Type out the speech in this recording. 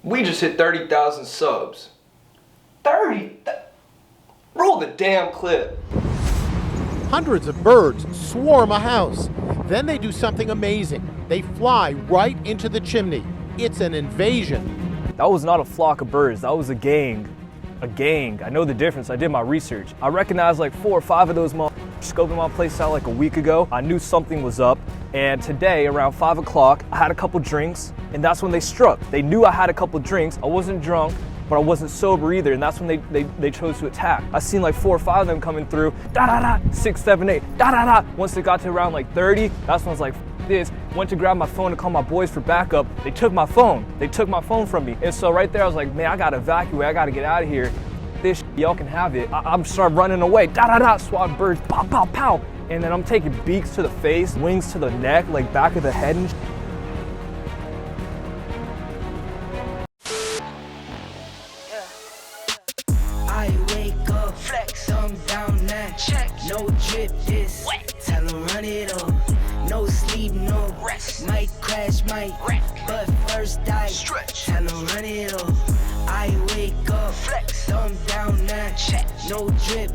We just hit 30,000 subs. 30? Roll the damn clip. Hundreds of birds swarm a house. Then they do something amazing. They fly right into the chimney. It's an invasion. That was not a flock of birds, that was a gang. A gang. I know the difference, I did my research. I recognized like 4 or 5 of those scoping my place out like a week ago. I knew something was up, and today around 5 o'clock, I had a couple drinks, and that's when they struck. They knew I had a couple drinks. I wasn't drunk, but I wasn't sober either, and that's when they chose to attack. I seen like 4 or 5 of them coming through, da-da-da, 6, 7, 8, da-da-da. Once they got to around like 30, that's when I was like, this. Went to grab my phone to call my boys for backup. They took my phone. They took my phone from me. And so right there, I was like, man, I gotta evacuate. I gotta get out of here. This y'all can have it. I'm start running away. Da-da-da, swat birds, pow, pow, pow. And then I'm taking beaks to the face, wings to the neck, like back of the head and I wake up, flex, thumb down now, check, no drip this, wet. Tell 'em run it up, no sleep, no rest, might crash, might wreck, but first I stretch, tell 'em run it up. I wake up, flex, thumb down now, check, no drip